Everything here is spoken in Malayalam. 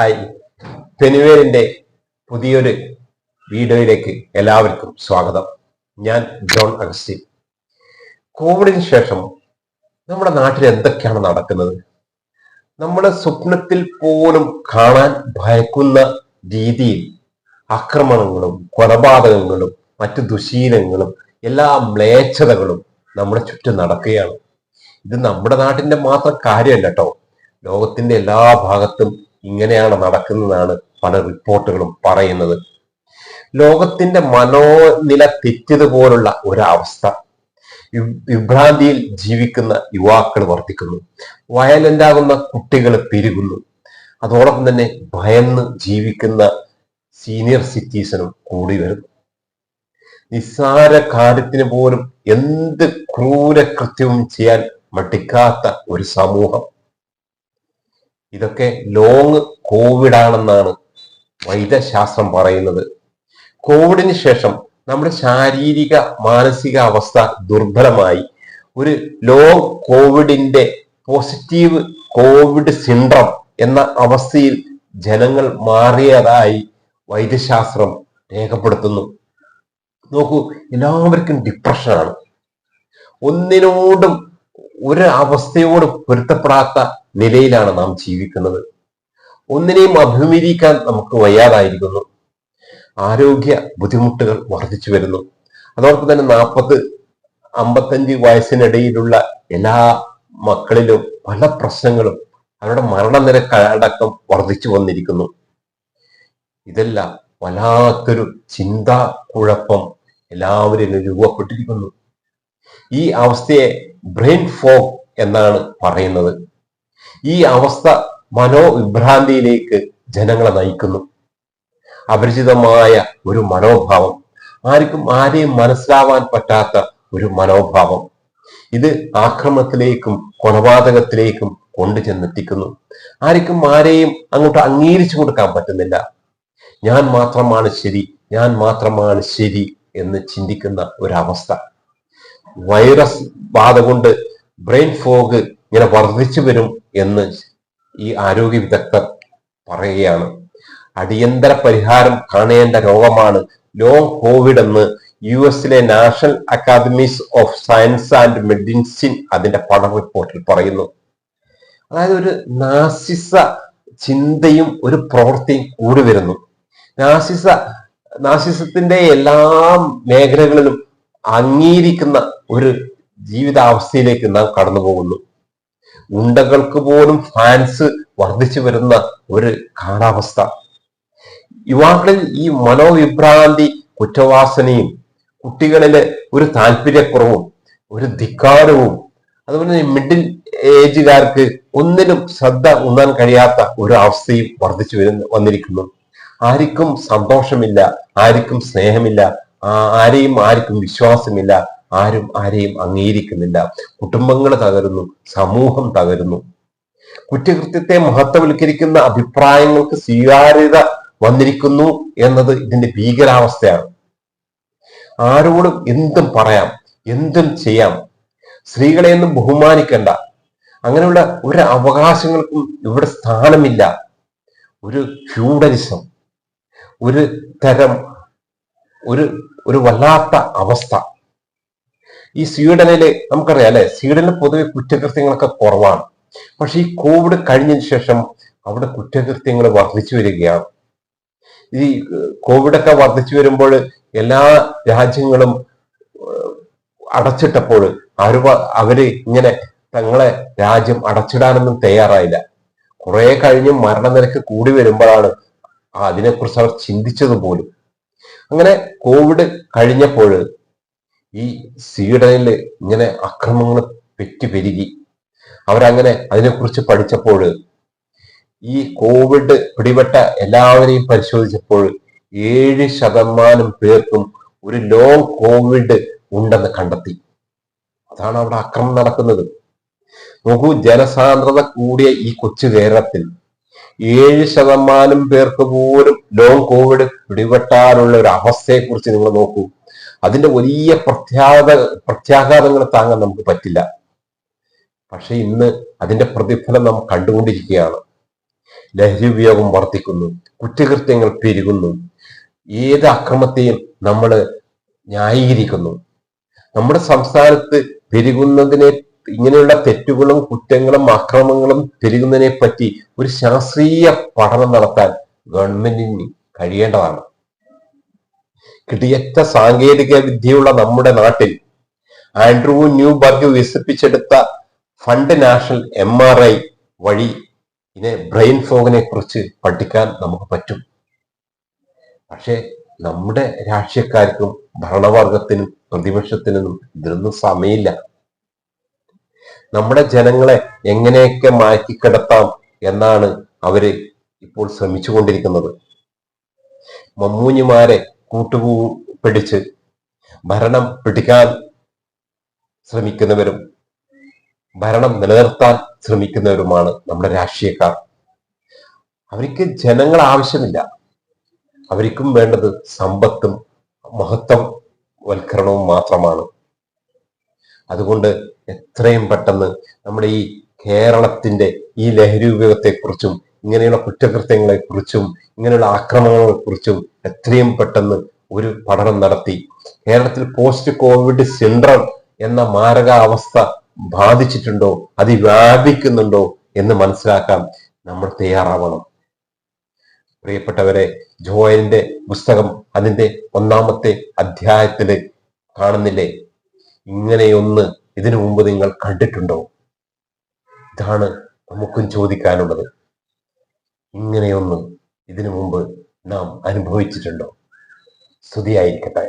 ഹായ്, പെനുവേലിന്റെ പുതിയൊരു വീഡിയോയിലേക്ക് എല്ലാവർക്കും സ്വാഗതം. ഞാൻ ജോൺ അഗസ്റ്റിൻ. കോവിഡിന് ശേഷം നമ്മുടെ നാട്ടിൽ എന്തൊക്കെയാണ് നടക്കുന്നത്? നമ്മുടെ സ്വപ്നത്തിൽ പോലും കാണാൻ ഭയക്കുന്ന രീതിയിൽ ആക്രമണങ്ങളും കൊലപാതകങ്ങളും മറ്റു ദുശീലങ്ങളും എല്ലാ മ്ലേച്ഛതകളും നമ്മുടെ ചുറ്റും നടക്കുകയാണ്. ഇത് നമ്മുടെ നാട്ടിന്റെ മാത്രം കാര്യമല്ല കേട്ടോ. ലോകത്തിന്റെ എല്ലാ ഭാഗത്തും ഇങ്ങനെയാണ് നടക്കുന്നതാണ് പല റിപ്പോർട്ടുകളും പറയുന്നത്. ലോകത്തിന്റെ മനോനില തെറ്റിയതുപോലുള്ള ഒരവസ്ഥ. വിഭ്രാന്തിയിൽ ജീവിക്കുന്ന യുവാക്കൾ വർദ്ധിക്കുന്നു. വയലന്റ് ആകുന്ന കുട്ടികൾ പെരുകുന്നു. അതോടൊപ്പം തന്നെ ഭയന്ന് ജീവിക്കുന്ന സീനിയർ സിറ്റിസണും കൂടി വരുന്നു. നിസ്സാര കാര്യത്തിന് പോലും എന്ത് ക്രൂരകൃത്യവും ചെയ്യാൻ മടിക്കാത്ത ഒരു സമൂഹം. ഇതൊക്കെ ലോങ് കോവിഡ് ആണെന്നാണ് വൈദ്യശാസ്ത്രം പറയുന്നത്. കോവിഡിന് ശേഷം നമ്മുടെ ശാരീരിക മാനസിക അവസ്ഥ ദുർബലമായി ഒരു ലോങ് കോവിഡിന്റെ പോസിറ്റീവ് കോവിഡ് സിൻഡ്രം എന്ന അവസ്ഥയിൽ ജനങ്ങൾ മാറിയതായി വൈദ്യശാസ്ത്രം രേഖപ്പെടുത്തുന്നു. നോക്കൂ, എല്ലാവർക്കും ഡിപ്രഷനാണ്. ഒന്നിനോടും ഒരു അവസ്ഥയോട് പൊരുത്തപ്പെടാത്ത നിലയിലാണ് നാം ജീവിക്കുന്നത്. ഒന്നിനെയും അഭിമുഖീകരിക്കാൻ നമുക്ക് വയ്യാതായിരിക്കുന്നു. ആരോഗ്യ ബുദ്ധിമുട്ടുകൾ വർദ്ധിച്ചു വരുന്നു. അതോടൊപ്പം തന്നെ 40-55 വയസ്സിനിടയിലുള്ള എല്ലാ മക്കളിലും പല പ്രശ്നങ്ങളും, അവരുടെ മരണനിരക്ക് അടക്കം വർദ്ധിച്ചു വന്നിരിക്കുന്നു. ഇതെല്ലാം വല്ലാത്തൊരു ചിന്താ കുഴപ്പം എല്ലാവരിലും രൂപപ്പെട്ടിരിക്കുന്നു. ഈ അവസ്ഥയെ ബ്രെയിൻ ഫോഗ് എന്നാണ് പറയുന്നത്. ഈ അവസ്ഥ മനോവിഭ്രാന്തിയിലേക്ക് ജനങ്ങളെ നയിക്കുന്നു. അപരിചിതമായ ഒരു മനോഭാവം, ആരെയും മനസ്സിലാവാൻ പറ്റാത്ത ഒരു മനോഭാവം. ഇത് ആക്രമണത്തിലേക്കും കൊലപാതകത്തിലേക്കും കൊണ്ടുചെന്നെത്തിക്കുന്നു. ആരെയും അങ്ങോട്ട് അംഗീകരിച്ചു കൊടുക്കാൻ പറ്റുന്നില്ല. ഞാൻ മാത്രമാണ് ശരി എന്ന് ചിന്തിക്കുന്ന ഒരവസ്ഥ. വൈറസ് ബാധ കൊണ്ട് ബ്രെയിൻ ഫോഗ് ഇങ്ങനെ വർദ്ധിച്ചു വരും എന്ന് ഈ ആരോഗ്യ വിദഗ്ധർ പറയുകയാണ്. അടിയന്തര പരിഹാരം കാണേണ്ട രോഗമാണ് ലോങ് കോവിഡ് എന്ന് US national academies of science and medicine അതിന്റെ പഠന റിപ്പോർട്ടിൽ പറയുന്നു. അതായത് ഒരു നാസിസ ചിന്തയും ഒരു പ്രവൃത്തിയും കൂടി വരുന്നു. നാസിസത്തിന്റെ എല്ലാ മേഖലകളിലും അംഗീകരിക്കുന്ന ഒരു ജീവിതാവസ്ഥയിലേക്ക് നാം കടന്നു പോകുന്നു. ഗുണ്ടകൾക്ക് പോലും ഫാൻസ് വർദ്ധിച്ചു വരുന്ന ഒരു കാലാവസ്ഥ. യുവാക്കളിൽ ഈ മനോവിഭ്രാന്തി, കുറ്റവാസനയും, കുട്ടികളിലെ ഒരു താല്പര്യക്കുറവും, ഒരു ധിക്കാരവും, അതുപോലെ തന്നെ മിഡിൽ ഏജുകാർക്ക് ഒന്നിനും ശ്രദ്ധ ഉണ്ണാൻ കഴിയാത്ത ഒരു അവസ്ഥയും വർദ്ധിച്ചു വന്നിരിക്കുന്നു. ആർക്കും സന്തോഷമില്ല, ആർക്കും സ്നേഹമില്ല, ആർക്കും വിശ്വാസമില്ല, ആരെയും അംഗീകരിക്കുന്നില്ല. കുടുംബങ്ങൾ തകരുന്നു, സമൂഹം തകരുന്നു. കുറ്റകൃത്യത്തെ മഹത്വവൽക്കരിക്കുന്ന അഭിപ്രായങ്ങൾക്ക് സ്വീകാര്യത വന്നിരിക്കുന്നു എന്നത് ഇതിന്റെ ഭീകരാവസ്ഥയാണ്. ആരോടും എന്തും പറയാം, എന്തും ചെയ്യാം. സ്ത്രീകളെ ഒന്നും ബഹുമാനിക്കണ്ട, അങ്ങനെയുള്ള ഒരു അവകാശങ്ങൾക്കും ഇവിടെ സ്ഥാനമില്ല. ഒരു ഫ്യൂഡലിസം, ഒരു തരം ഒരു വല്ലാത്ത അവസ്ഥ. ഈ സ്വീഡനില് നമുക്കറിയാം അല്ലെ, സ്വീഡനിൽ പൊതുവെ കുറ്റകൃത്യങ്ങളൊക്കെ കുറവാണ്. പക്ഷെ ഈ കോവിഡ് കഴിഞ്ഞതിന് ശേഷം അവിടെ കുറ്റകൃത്യങ്ങൾ വർദ്ധിച്ചു വരികയാണ്. ഈ കോവിഡൊക്കെ വർദ്ധിച്ചു വരുമ്പോൾ എല്ലാ രാജ്യങ്ങളും അടച്ചിട്ടപ്പോൾ അവര് ഇങ്ങനെ തങ്ങളെ രാജ്യം അടച്ചിടാനൊന്നും തയ്യാറായില്ല. കുറെ കഴിഞ്ഞ് മരണനിരക്ക് കൂടി വരുമ്പോഴാണ് അതിനെക്കുറിച്ച് അവർ ചിന്തിച്ചത് പോലും. അങ്ങനെ കോവിഡ് കഴിഞ്ഞപ്പോൾ ഈ സ്വീഡനിൽ ഇങ്ങനെ അക്രമങ്ങൾ പെരുകി. അവരങ്ങനെ അതിനെക്കുറിച്ച് പഠിച്ചപ്പോൾ ഈ കോവിഡ് പിടിപെട്ട എല്ലാവരെയും പരിശോധിച്ചപ്പോൾ 7% പേർക്കും ഒരു ലോങ് കോവിഡ് ഉണ്ടെന്ന് കണ്ടെത്തി. അതാണ് അവിടെ അക്രമം നടക്കുന്നത്. നോക്കൂ, ജനസാന്ദ്രത കൂടിയ ഈ കൊച്ചു കേരളത്തിൽ 7% പേർക്ക് പോലും ലോങ് കോവിഡ് പിടിപെട്ടാലുള്ള ഒരു അവസ്ഥയെ കുറിച്ച് നിങ്ങൾ നോക്കൂ. അതിന്റെ വലിയ പ്രത്യാഘാതങ്ങൾ താങ്ങാൻ നമുക്ക് പറ്റില്ല. പക്ഷെ ഇന്ന് അതിന്റെ പ്രതിഫലം നാം കണ്ടുകൊണ്ടിരിക്കുകയാണ്. ലഹരി ഉപയോഗം വർദ്ധിക്കുന്നു, കുറ്റകൃത്യങ്ങൾ പെരുകുന്നു, ഏത് അക്രമത്തെയും നമ്മൾ ന്യായീകരിക്കുന്നു. നമ്മുടെ സംസ്ഥാനത്ത് പെരുകുന്നതിനെ, ഇങ്ങനെയുള്ള തെറ്റുകളും കുറ്റങ്ങളും അക്രമങ്ങളും പെരുകുന്നതിനെ പറ്റി ഒരു ശാസ്ത്രീയ പഠനം നടത്താൻ ഗവൺമെന്റിന് കഴിയേണ്ടതാണ്. കിടിയറ്റ സാങ്കേതിക വിദ്യയുള്ള നമ്മുടെ നാട്ടിൽ ആൻഡ്രൂ ന്യൂബർഗ് വികസിപ്പിച്ചെടുത്ത ഫണ്ട് നാഷണൽ MRI വഴി ബ്രെയിൻ ഫോഗിനെ കുറിച്ച് പഠിക്കാൻ നമുക്ക് പറ്റും. പക്ഷെ നമ്മുടെ രാഷ്ട്രീയക്കാർക്കും ഭരണവർഗത്തിനും പ്രതിപക്ഷത്തിനും ഇതിനൊന്നും സമയമില്ല. നമ്മുടെ ജനങ്ങളെ എങ്ങനെയൊക്കെ മാറ്റിക്കിടത്താം എന്നാണ് അവര് ഇപ്പോൾ ശ്രമിച്ചുകൊണ്ടിരിക്കുന്നത്. മമ്മൂഞ്ഞിമാരെ പിടിച്ച് ഭരണം പിടിക്കാൻ ശ്രമിക്കുന്നവരും ഭരണം നിലനിർത്താൻ ശ്രമിക്കുന്നവരുമാണ് നമ്മുടെ രാഷ്ട്രീയക്കാർ. അവർക്ക് ജനങ്ങൾ ആവശ്യമില്ല. അവർക്കും വേണ്ടത് സമ്പത്തും മഹത്വം വൽക്കരണവും മാത്രമാണ്. അതുകൊണ്ട് എത്രയും പെട്ടെന്ന് നമ്മുടെ ഈ കേരളത്തിന്റെ ഈ ലഹരി ഉപയോഗത്തെക്കുറിച്ചും ഇങ്ങനെയുള്ള കുറ്റകൃത്യങ്ങളെ കുറിച്ചും ഇങ്ങനെയുള്ള ആക്രമണങ്ങളെ കുറിച്ചും എത്രയും പെട്ടെന്ന് ഒരു പഠനം നടത്തി കേരളത്തിൽ പോസ്റ്റ് കോവിഡ് സിൻഡ്രം എന്ന മാരകാവസ്ഥ ബാധിച്ചിട്ടുണ്ടോ, അത് വ്യാപിക്കുന്നുണ്ടോ എന്ന് മനസ്സിലാക്കാൻ നമ്മൾ തയ്യാറാവണം. പ്രിയപ്പെട്ടവരെ, ജോയലിന്റെ പുസ്തകം അതിന്റെ 1-ാമത്തെ അധ്യായത്തില് കാണുന്നില്ലേ, ഇങ്ങനെയൊന്ന് ഇതിനു മുമ്പ് നിങ്ങൾ കണ്ടിട്ടുണ്ടോ? ഇതാണ് നമുക്കും ചോദിക്കാനുള്ളത്. ഇങ്ങനെയൊന്ന് ഇതിനു മുമ്പ് നാം അനുഭവിച്ചിട്ടുണ്ടോ? സ്തുതിയായിരിക്കട്ടെ.